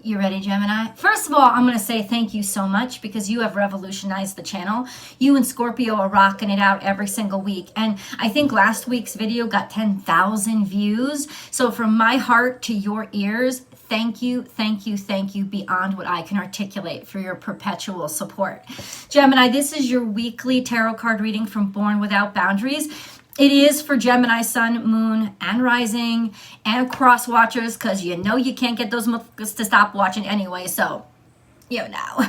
You ready, Gemini? First of all, I'm going to say thank you so much because you have revolutionized the channel. You and Scorpio are rocking it out every single week. And I think last week's video got 10,000 views. So from my heart to your ears, thank you, thank you, thank you beyond what I can articulate for your perpetual support. Gemini, this is your weekly tarot card reading from Born Without Boundaries. It is for Gemini, Sun, Moon, and Rising, and cross watchers, because you know you can't get those motherfuckers to stop watching anyway, so, you know.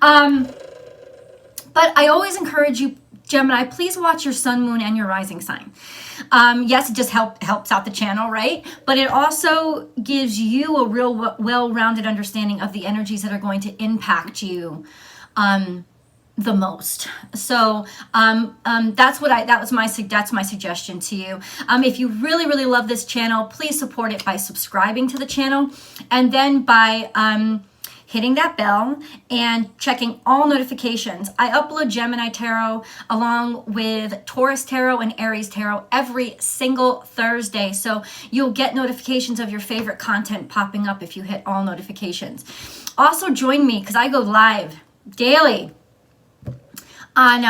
But I always encourage you, Gemini, please watch your Sun, Moon, and your Rising sign. Yes, it just helps out the channel, right? But it also gives you a real well-rounded understanding of the energies that are going to impact you the most. So that's my suggestion to you. If you really love this channel, please support it by subscribing to the channel, and then by hitting that bell and checking all notifications. I upload Gemini Tarot along with Taurus Tarot and Aries Tarot every single Thursday. So you'll get notifications of your favorite content popping up if you hit all notifications. Also join me because I go live daily on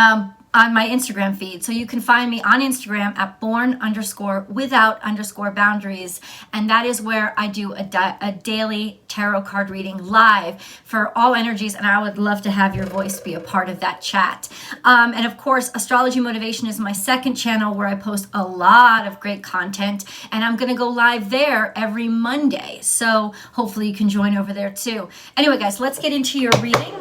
my Instagram feed. So you can find me on Instagram at born_without_boundaries. And that is where I do a daily tarot card reading live for all energies. And I would love to have your voice be a part of that chat. And of course, Astrology Motivation is my second channel where I post a lot of great content. And I'm going to go live there every Monday. So hopefully you can join over there too. Anyway, guys, let's get into your reading.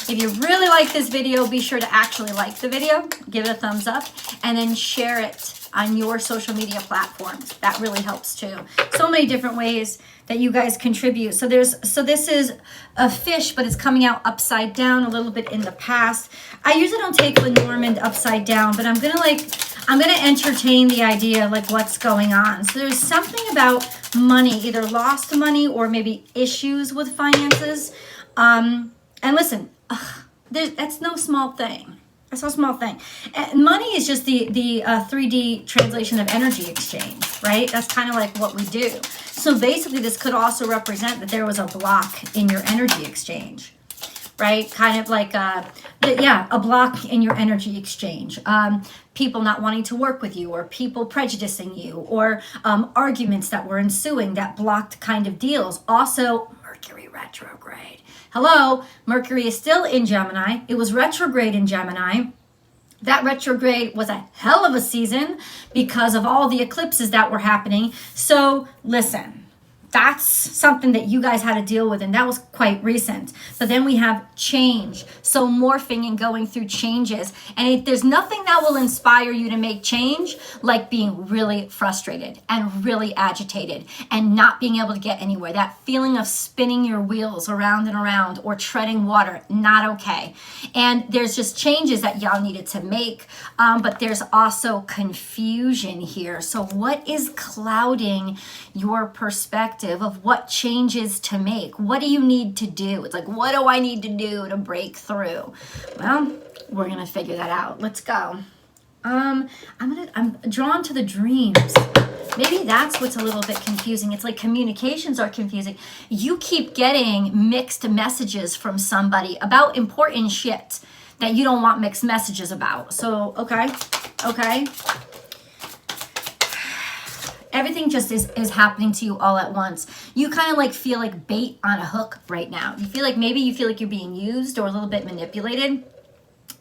If you really like this video, be sure to actually like the video, give it a thumbs up, and then share it on your social media platforms. That really helps too. So many different ways that you guys contribute. So this is a fish, but it's coming out upside down a little bit in the past. I usually don't take Lenormand upside down, but I'm gonna entertain the idea of like what's going on. So there's something about money, either lost money or maybe issues with finances. And listen, that's no small thing. That's no small thing. Money is just the 3D translation of energy exchange, right? That's kind of like what we do. So basically, this could also represent that there was a block in your energy exchange, right? Kind of like, a block in your energy exchange. People not wanting to work with you, or people prejudicing you, or arguments that were ensuing that blocked kind of deals. Also, Mercury retrograde. Hello, Mercury is still in Gemini. It was retrograde in Gemini. That retrograde was a hell of a season because of all the eclipses that were happening. So listen, that's something that you guys had to deal with, and that was quite recent. But then we have change. So morphing and going through changes. And there's nothing that will inspire you to make change like being really frustrated and really agitated and not being able to get anywhere. That feeling of spinning your wheels around and around or treading water, not okay. And there's just changes that y'all needed to make. But there's also confusion here. So what is clouding your perspective of what changes to make? What do you need to do? It's like, what do I need to do to break through? Well, we're gonna figure that out. Let's go. I'm drawn to the dreams. Maybe that's what's a little bit confusing. It's like communications are confusing. You keep getting mixed messages from somebody about important shit that you don't want mixed messages about. So, okay. Everything just is happening to you all at once. You kind of like feel like bait on a hook right now. You feel like you're being used or a little bit manipulated.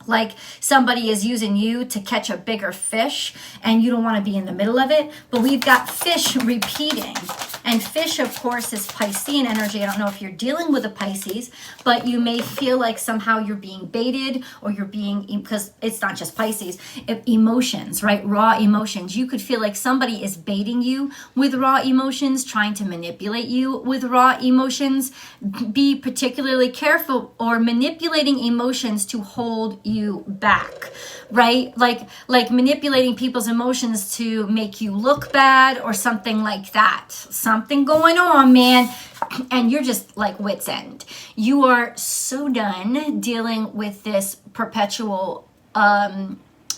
Like somebody is using you to catch a bigger fish and you don't want to be in the middle of it. But we've got fish repeating. And fish, of course, is Piscean energy. I don't know if you're dealing with a Pisces, but you may feel like somehow you're being baited or you're being, because it's not just Pisces, emotions, right? Raw emotions. You could feel like somebody is baiting you with raw emotions, trying to manipulate you with raw emotions. Be particularly careful, or manipulating emotions to hold you back, right? Like manipulating people's emotions to make you look bad or something like that. Something going on, man. And you're just like wit's end. You are so done dealing with this perpetual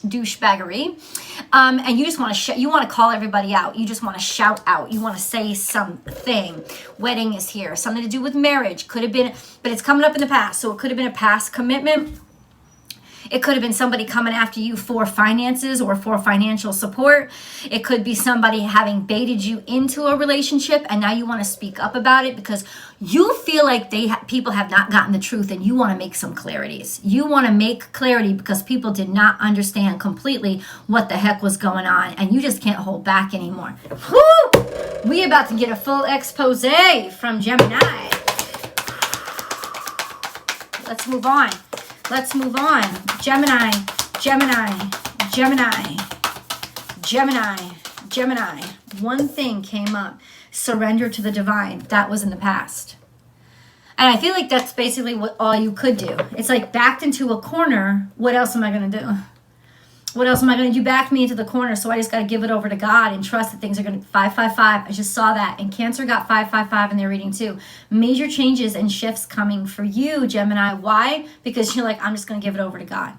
douchebaggery, and you just want to you want to call everybody out. You just want to shout out. You want to say something. Wedding is here. Something to do with marriage. Could have been, but it's coming up in the past. So it could have been a past commitment. It could have been somebody coming after you for finances or for financial support. It could be somebody having baited you into a relationship and now you want to speak up about it because you feel like people have not gotten the truth and you want to make some clarities. You want to make clarity because people did not understand completely what the heck was going on and you just can't hold back anymore. Woo! We about to get a full expose from Gemini. Let's move on. Let's move on. Gemini, Gemini, Gemini, Gemini, Gemini. One thing came up. Surrender to the divine. That was in the past. And I feel like that's basically what all you could do. It's like backed into a corner. What else am I going to do? What else am I going to do? You backed me into the corner, so I just got to give it over to God and trust that things are going to... 555. I just saw that. And Cancer got 555 in their reading too. Major changes and shifts coming for you, Gemini. Why? Because you're like, I'm just going to give it over to God.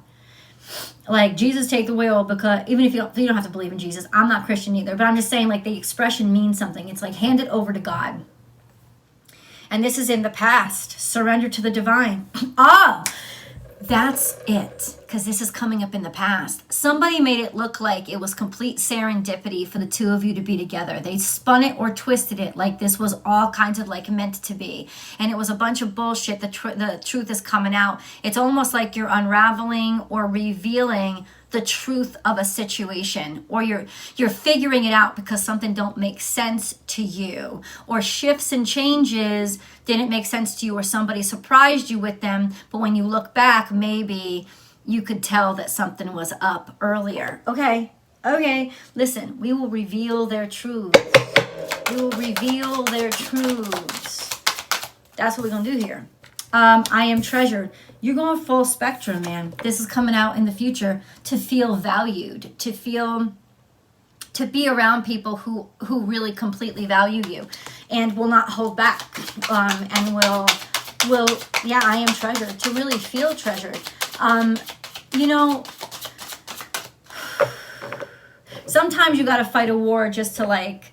Like, Jesus, take the wheel, because even if you don't have to believe in Jesus. I'm not Christian either. But I'm just saying, like, the expression means something. It's like, hand it over to God. And this is in the past. Surrender to the divine. That's it, because this is coming up in the past. Somebody made it look like it was complete serendipity for the two of you to be together. They spun it or twisted it like this was all kinds of like meant to be. And it was a bunch of bullshit. The truth is coming out. It's almost like you're unraveling or revealing the truth of a situation, or you're figuring it out because something don't make sense to you, or shifts and changes didn't make sense to you, or somebody surprised you with them, but when you look back, maybe you could tell that something was up earlier. Okay, listen, we will reveal their truths. We will reveal their truths. That's what we're gonna do here. I am treasured. You're going full spectrum, man. This is coming out in the future to feel valued, to be around people who really completely value you and will not hold back, and will, yeah, I am treasured, to really feel treasured. You know, sometimes you got to fight a war just to like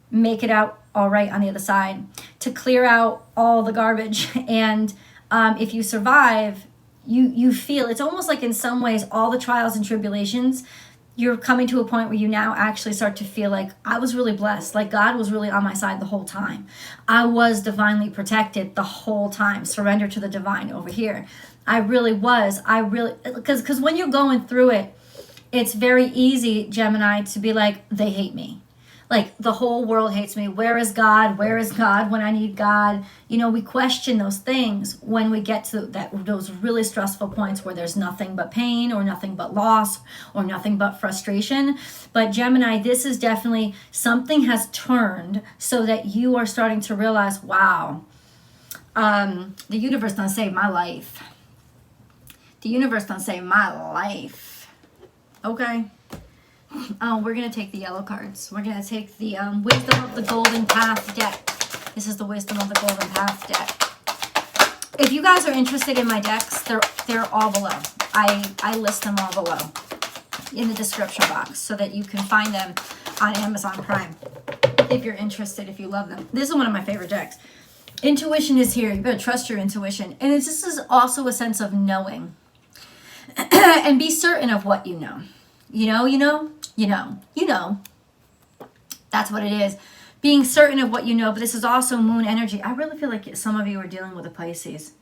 make it out all right on the other side, to clear out all the garbage. And if you survive, you feel, it's almost like in some ways all the trials and tribulations, you're coming to a point where you now actually start to feel like I was really blessed, like God was really on my side the whole time. I was divinely protected the whole time. Surrender to the divine over here. I really was. Because when you're going through it, it's very easy, Gemini, to be like, they hate me. Like, the whole world hates me. Where is God? Where is God when I need God? You know, we question those things when we get to those really stressful points where there's nothing but pain or nothing but loss or nothing but frustration. But Gemini, this is definitely something has turned so that you are starting to realize, wow, the universe done saved my life. The universe done saved my life. Okay. We're going to take the yellow cards. We're going to take the Wisdom of the Golden Path deck. This is the Wisdom of the Golden Path deck. If you guys are interested in my decks, they're all below. I list them all below in the description box so that you can find them on Amazon Prime if you're interested, if you love them. This is one of my favorite decks. Intuition is here. You better trust your intuition. And this is also a sense of knowing. And be certain of what you know. You know. That's what it is. Being certain of what you know, but this is also moon energy. I really feel like some of you are dealing with a Pisces.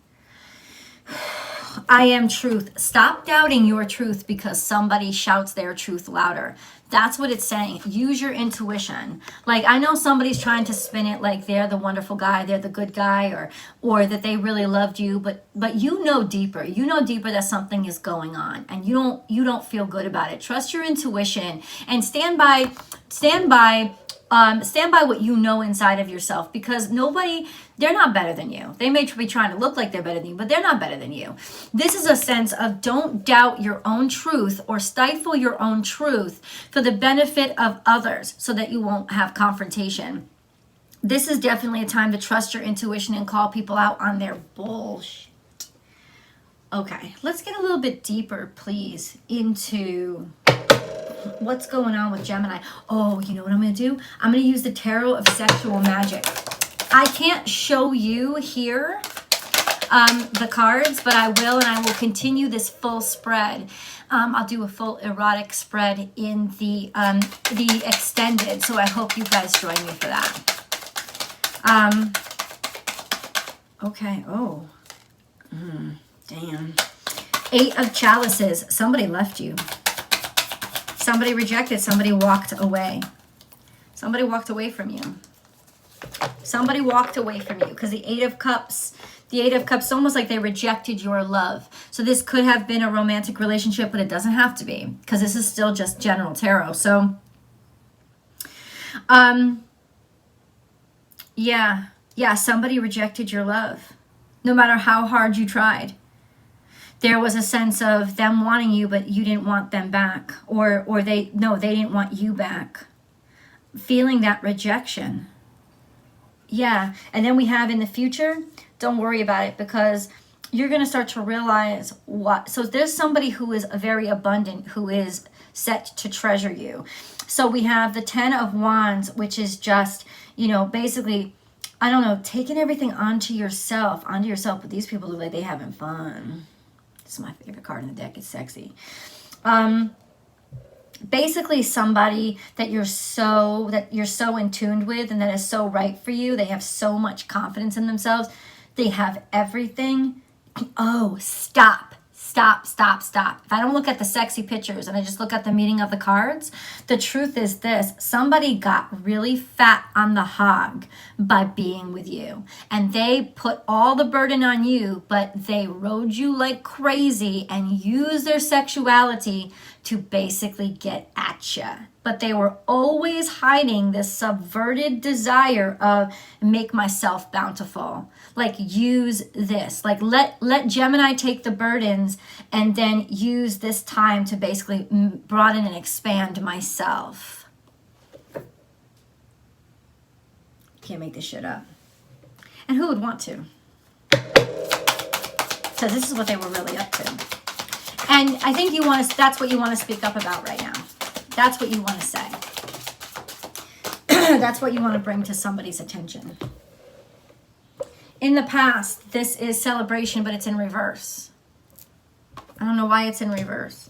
I am truth. Stop doubting your truth because somebody shouts their truth louder. That's what it's saying. Use your intuition. Like, I know somebody's trying to spin it like they're the wonderful guy, they're the good guy, or that they really loved you, but you know deeper. You know deeper that something is going on, and you don't feel good about it. Trust your intuition and stand by what you know inside of yourself, because they're not better than you. They may be trying to look like they're better than you, but they're not better than you. This is a sense of don't doubt your own truth or stifle your own truth for the benefit of others so that you won't have confrontation. This is definitely a time to trust your intuition and call people out on their bullshit. Okay, let's get a little bit deeper, please, into what's going on with Gemini. Oh, you know what I'm going to do? I'm going to use the Tarot of Sexual Magic. I can't show you here the cards, but I will, and I will continue this full spread. I'll do a full erotic spread in the extended, so I hope you guys join me for that. Okay, oh. Damn. 8 of Chalices. Somebody left you. Somebody rejected. Somebody walked away. Somebody walked away from you. Somebody walked away from you because the 8 of Cups, it's almost like they rejected your love. So this could have been a romantic relationship, but it doesn't have to be because this is still just general tarot. So, yeah, somebody rejected your love. No matter how hard you tried. There was a sense of them wanting you, but you didn't want them back. Or they didn't want you back. Feeling that rejection. Yeah, and then we have in the future, don't worry about it because you're going to start to realize what. So there's somebody who is very abundant, who is set to treasure you. So we have the 10 of Wands, which is just, basically, I don't know, taking everything onto yourself, but these people look like they having fun. This is my favorite card in the deck. It's sexy. Basically somebody that you're so in tune with and that is so right for you. They have so much confidence in themselves. They have everything. Oh, stop. If I don't look at the sexy pictures and I just look at the meaning of the cards, the truth is this: somebody got really fat on the hog by being with you. And they put all the burden on you, but they rode you like crazy and used their sexuality to basically get at you. But they were always hiding this subverted desire of make myself bountiful. Like use this. Like let Gemini take the burdens and then use this time to basically broaden and expand myself. Can't make this shit up. And who would want to? Because this is what they were really up to. And I think that's what you want to speak up about right now. That's what you want to say. That's what you want to bring to somebody's attention. In the past, this is celebration, but it's in reverse. I don't know why it's in reverse.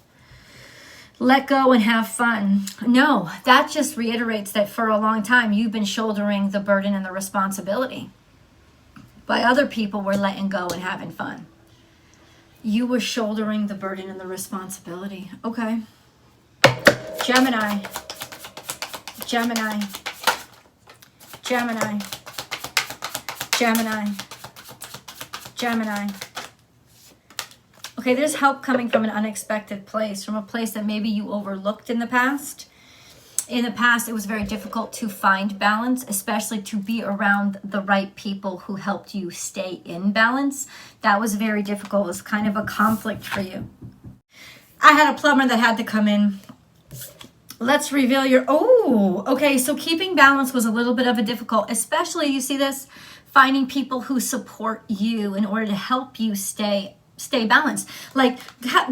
Let go and have fun. No, that just reiterates that for a long time, you've been shouldering the burden and the responsibility. By other people, we're letting go and having fun. You were shouldering the burden and the responsibility. Okay. Gemini. Okay, there's help coming from an unexpected place, from a place that maybe you overlooked in the past. In the past, it was very difficult to find balance, especially to be around the right people who helped you stay in balance. That was very difficult. It was kind of a conflict for you. I had a plumber that had to come in. Let's reveal your... Oh, okay. So keeping balance was a little bit of a difficult, especially, you see this, finding people who support you in order to help you stay balanced. Like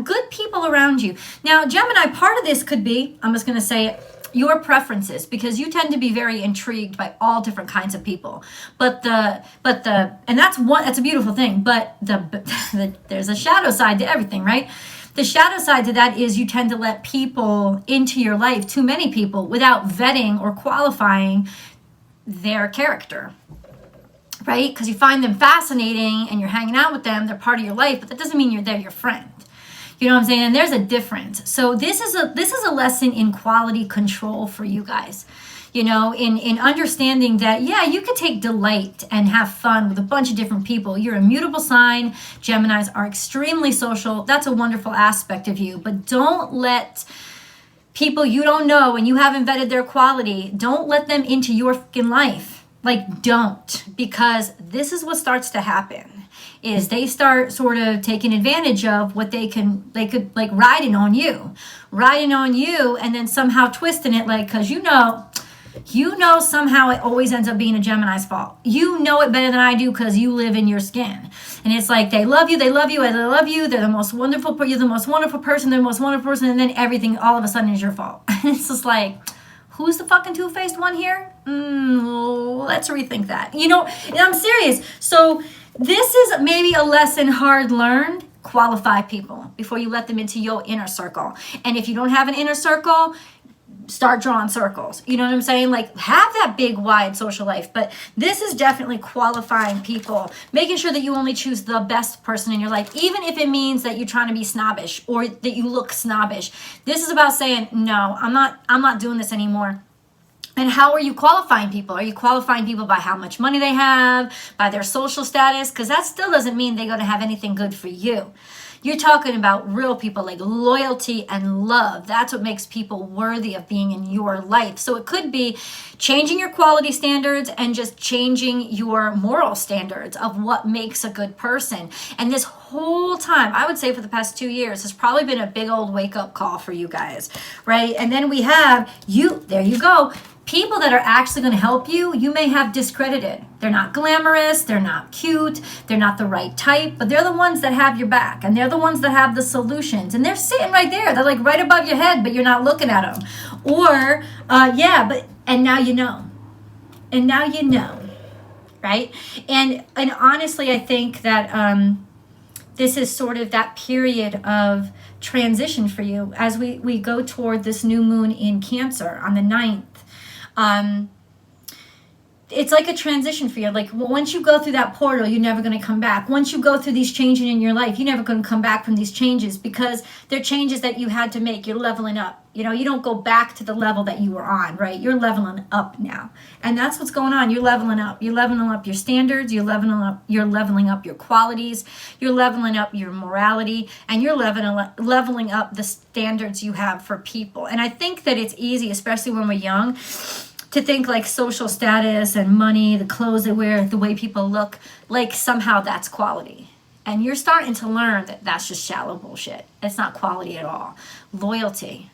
good people around you. Now, Gemini, part of this could be, I'm just going to say it, your preferences, because you tend to be very intrigued by all different kinds of people. But and that's a beautiful thing. But there's a shadow side to everything, right? The shadow side to that is you tend to let people into your life, too many people, without vetting or qualifying their character, right? Because you find them fascinating and you're hanging out with them, they're part of your life, but that doesn't mean they're your friend. You know what I'm saying? And there's a difference. So this is a lesson in quality control for you guys. You know, in understanding that, yeah, you could take delight and have fun with a bunch of different people. You're a mutable sign. Geminis are extremely social. That's a wonderful aspect of you. But don't let people you don't know and you haven't vetted their quality, don't let them into your fucking life. Like, don't. Because this is what starts to happen. Is they start sort of taking advantage of what they could like riding on you and then somehow twisting it, like, because you know somehow it always ends up being a Gemini's fault. You know it better than I do because you live in your skin. And it's like, they love you, they love you, and they love you. They're the most wonderful, you're the most wonderful person, they're the most wonderful person, and then everything all of a sudden is your fault. It's just like, who's the fucking two-faced one here? Let's rethink that. You know, and I'm serious. So this is maybe a lesson hard learned. Qualify people before you let them into your inner circle. And if you don't have an inner circle, start drawing circles. You know what I'm saying? Like, have that big, wide social life. But this is definitely qualifying people, making sure that you only choose the best person in your life, even if it means that you're trying to be snobbish or that you look snobbish. This is about saying, no, I'm not doing this anymore. And how are you qualifying people? Are you qualifying people by how much money they have, by their social status? Because that still doesn't mean they're going to have anything good for you. You're talking about real people, like loyalty and love. That's what makes people worthy of being in your life. So it could be changing your quality standards and just changing your moral standards of what makes a good person. And this whole time, I would say for the past 2 years, has probably been a big old wake-up call for you guys, right? And then we have you, there you go. People that are actually going to help you, you may have discredited. They're not glamorous, they're not cute, they're not the right type, but they're the ones that have your back, and they're the ones that have the solutions, and they're sitting right there. They're like right above your head, but you're not looking at them. Or, and now you know. And now you know, right? And honestly, I think that this is sort of that period of transition for you as we go toward this new moon in Cancer on the 9th. It's like a transition for you. Like, once you go through that portal, you're never going to come back. Once you go through these changes in your life, you're never going to come back from these changes, because they're changes that you had to make. You're leveling up. You know, you don't go back to the level that you were on, right? You're leveling up now. And that's what's going on. You're leveling up. You're leveling up your standards. You're leveling up your qualities. You're leveling up your morality. And you're leveling up the standards you have for people. And I think that it's easy, especially when we're young, to think like social status and money, the clothes they wear, the way people look, like somehow that's quality. And you're starting to learn that that's just shallow bullshit. It's not quality at all. Loyalty,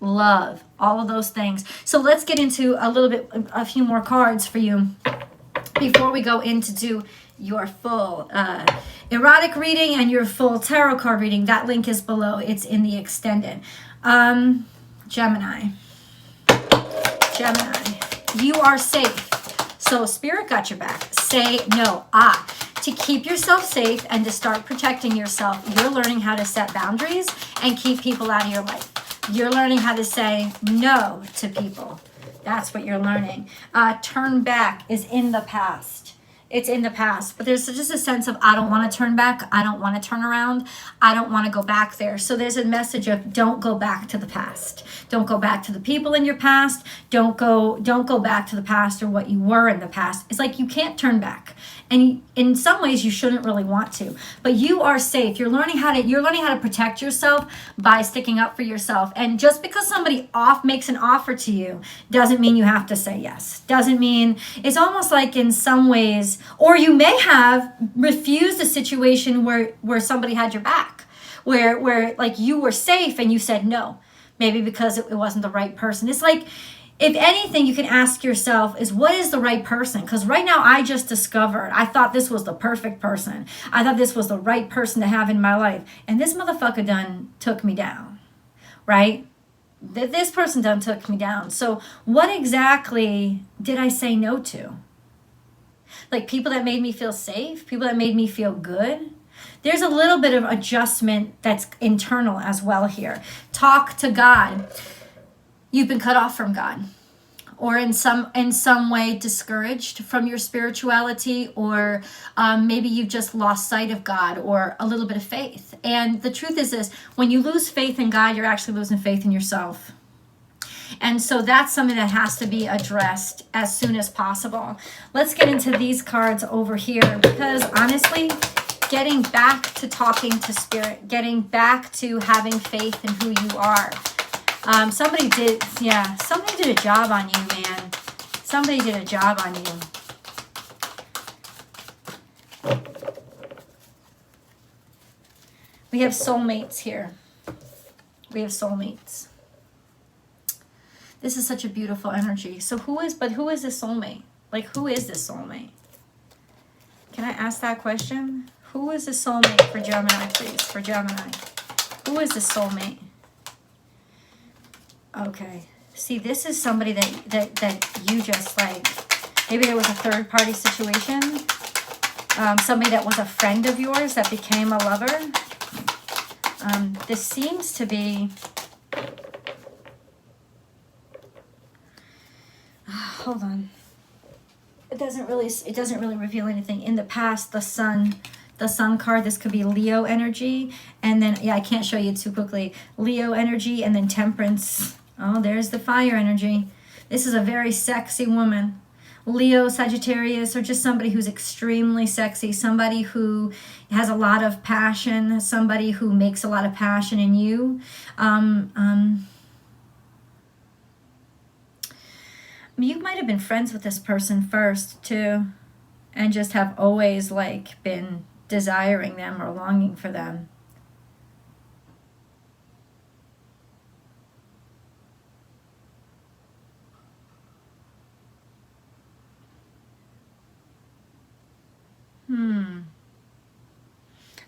love, all of those things. So let's get into a few more cards for you before we go in to do your full erotic reading and your full tarot card reading. That link is below. It's in the extended. Gemini, you are safe. So Spirit got your back. Say no. To keep yourself safe and to start protecting yourself, you're learning how to set boundaries and keep people out of your life. You're learning how to say no to people. That's what you're learning. Turn back is in the past. It's in the past, but there's just a sense of, I don't want to turn back. I don't want to turn around. I don't want to go back there. So there's a message of, don't go back to the past. Don't go back to the people in your past. Don't go back to the past or what you were in the past. It's like you can't turn back. And in some ways you shouldn't really want to, but you are safe. You're learning how to protect yourself by sticking up for yourself. And just because somebody makes an offer to you doesn't mean you have to say yes. Doesn't mean, it's almost like in some ways, or you may have refused a situation where somebody had your back, where like you were safe and you said no, maybe because it wasn't the right person. It's like, if anything, you can ask yourself is, what is the right person? Because right now I just discovered, I thought this was the perfect person. I thought this was the right person to have in my life. And this motherfucker done took me down, right? This person done took me down. So what exactly did I say no to? Like, people that made me feel safe, people that made me feel good. There's a little bit of adjustment that's internal as well here. Talk to God. You've been cut off from God, or in some way discouraged from your spirituality, or maybe you've just lost sight of God, or a little bit of faith. And the truth is this, when you lose faith in God, you're actually losing faith in yourself. And so that's something that has to be addressed as soon as possible. Let's get into these cards over here, because honestly, getting back to talking to Spirit, getting back to having faith in who you are. Somebody did a job on you, man. Somebody did a job on you. We have soulmates here. We have soulmates. This is such a beautiful energy. So who is this soulmate? Like, who is this soulmate? Can I ask that question? Who is the soulmate for Gemini, please? For Gemini. Who is the soulmate? Okay. See, this is somebody that you just like, maybe there was a third party situation. Somebody that was a friend of yours that became a lover. This seems to be, hold on. It doesn't really reveal anything. In the past, the sun card, this could be Leo energy. And then, yeah, I can't show you too quickly. Leo energy and then Temperance. Oh, there's the fire energy. This is a very sexy woman. Leo, Sagittarius, or just somebody who's extremely sexy. Somebody who has a lot of passion. Somebody who makes a lot of passion in you. You might have been friends with this person first, too. And just have always, like, been desiring them or longing for them.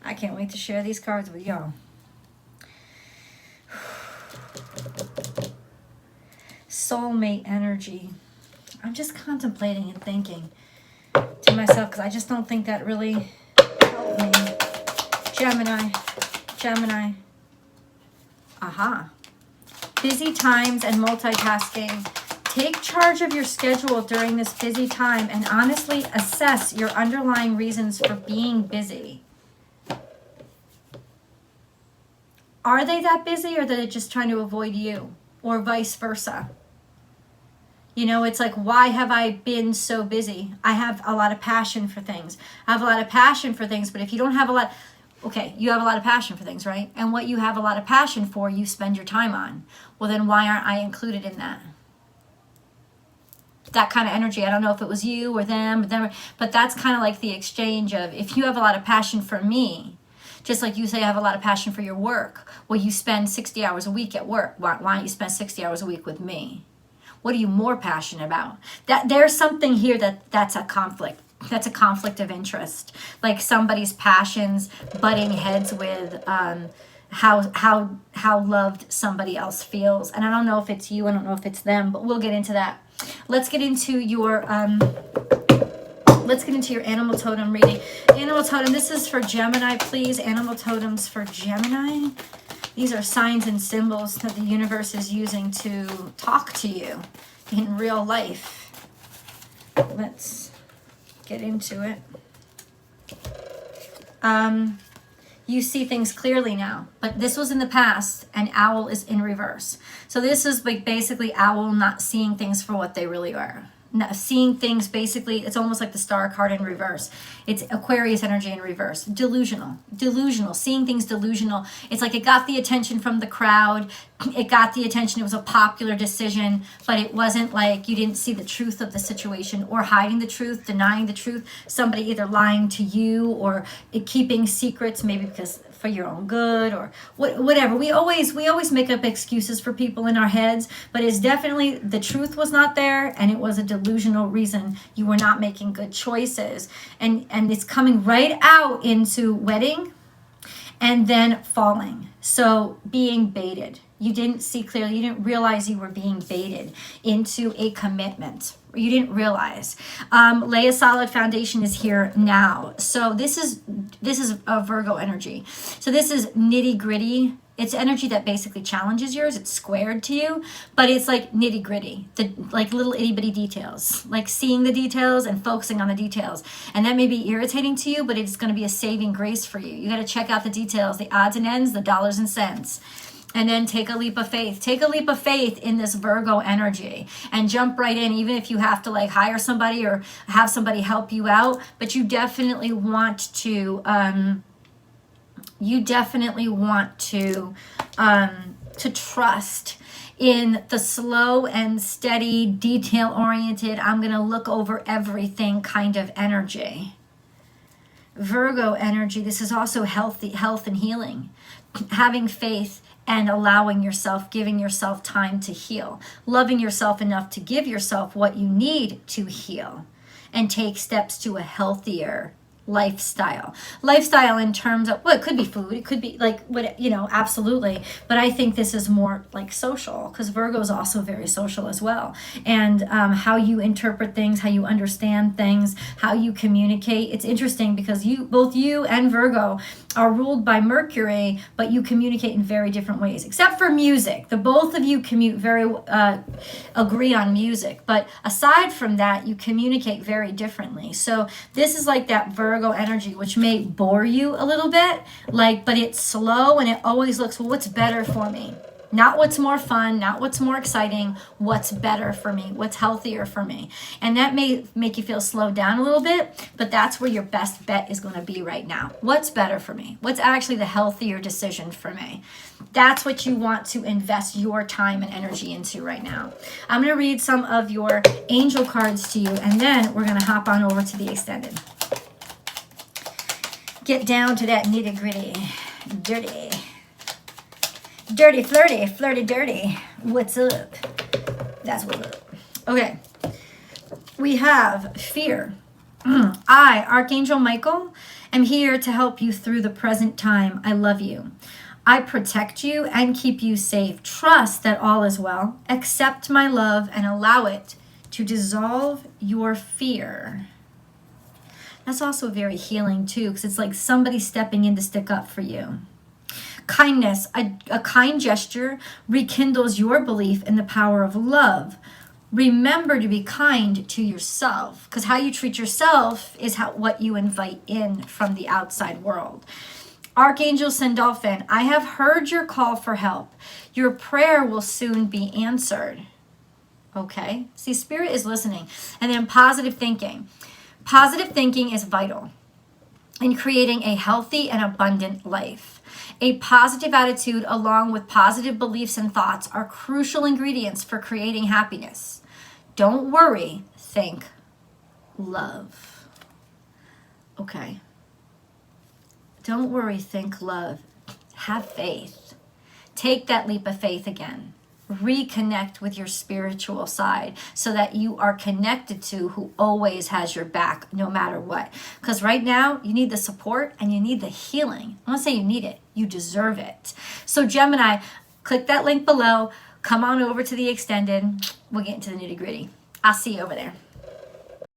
I can't wait to share these cards with y'all. Soulmate energy. I'm just contemplating and thinking to myself because I just don't think that really helped me. Gemini. Aha. Busy times and multitasking. Take charge of your schedule during this busy time and honestly assess your underlying reasons for being busy. Are they that busy or are they just trying to avoid you? Or vice versa? You know, it's like, why have I been so busy? I have a lot of passion for things. I have a lot of passion for things, but if you don't have a lot, okay, you have a lot of passion for things, right? And what you have a lot of passion for, you spend your time on. Well, then why aren't I included in that? That kind of energy. I don't know if it was you or them, but that's kind of like the exchange of, if you have a lot of passion for me, just like you say I have a lot of passion for your work, well, you spend 60 hours a week at work. Why don't you spend 60 hours a week with me? What are you more passionate about? That there's something here that's a conflict. That's a conflict of interest. Like somebody's passions butting heads with how loved somebody else feels. And I don't know if it's you, I don't know if it's them, but we'll get into that. Let's get into your animal totem reading. Animal totem, this is for Gemini, please. Animal totems for Gemini. These are signs and symbols that the universe is using to talk to you in real life. Let's get into it. You see things clearly now, but this was in the past, and owl is in reverse. So this is like basically owl not seeing things for what they really are. Not seeing things basically, it's almost like the star card in reverse. It's Aquarius energy in reverse. Delusional, seeing things delusional. It's like it got the attention from the crowd. It got the attention. It was a popular decision, but it wasn't like you didn't see the truth of the situation or hiding the truth, denying the truth. Somebody either lying to you or keeping secrets, maybe because for your own good or whatever. We always make up excuses for people in our heads, but it's definitely the truth was not there, and it was a delusional reason you were not making good choices, and it's coming right out into wedding and then falling. So being baited. You didn't see clearly. You didn't realize you were being baited into a commitment. You didn't realize. Lay a solid foundation is here now. So this is a Virgo energy. So this is nitty gritty. It's energy that basically challenges yours. It's squared to you, but it's like nitty gritty, like little itty bitty details, like seeing the details and focusing on the details. And that may be irritating to you, but it's going to be a saving grace for you. You got to check out the details, the odds and ends, the dollars and cents. And then take a leap of faith. Take a leap of faith in this Virgo energy and jump right in, even if you have to like hire somebody or have somebody help you out. But you definitely want to, to trust in the slow and steady, detail-oriented, I'm going to look over everything kind of energy. Virgo energy, this is also health and healing. Having faith and allowing yourself, giving yourself time to heal. Loving yourself enough to give yourself what you need to heal and take steps to a healthier lifestyle. Lifestyle in terms of, well, it could be food, it could be like what, you know, absolutely. But I think this is more like social, because Virgo is also very social as well. And how you interpret things, how you understand things, how you communicate. It's interesting because both you and Virgo are ruled by Mercury, but you communicate in very different ways, except for music. The both of you agree on music, but aside from that, you communicate very differently. So this is like that Virgo energy, which may bore you a little bit, like, but it's slow and it always looks, well, what's better for me? Not what's more fun, not what's more exciting, what's better for me, what's healthier for me. And that may make you feel slowed down a little bit, but that's where your best bet is going to be right now. What's better for me? What's actually the healthier decision for me? That's what you want to invest your time and energy into right now. I'm going to read some of your angel cards to you, and then we're going to hop on over to the extended. Get down to that nitty-gritty, dirty, flirty, dirty. What's up? That's what's up. Okay. We have fear. I, Archangel Michael, am here to help you through the present time. I love you. I protect you and keep you safe. Trust that all is well. Accept my love and allow it to dissolve your fear. That's also very healing too, because it's like somebody stepping in to stick up for you. Kindness, a kind gesture rekindles your belief in the power of love. Remember to be kind to yourself, because how you treat yourself is what you invite in from the outside world. Archangel Sandalphon, I have heard your call for help. Your prayer will soon be answered. Okay, see, Spirit is listening. And then positive thinking. Positive thinking is vital in creating a healthy and abundant life. A positive attitude along with positive beliefs and thoughts are crucial ingredients for creating happiness. Don't worry, think love. Okay. Don't worry, think love. Have faith. Take that leap of faith again. Reconnect with your spiritual side so that you are connected to who always has your back no matter what. Because right now you need the support and you need the healing. I want to say you need it. You deserve it. So Gemini, click that link below. Come on over to the extended. We'll get into the nitty gritty. I'll see you over there.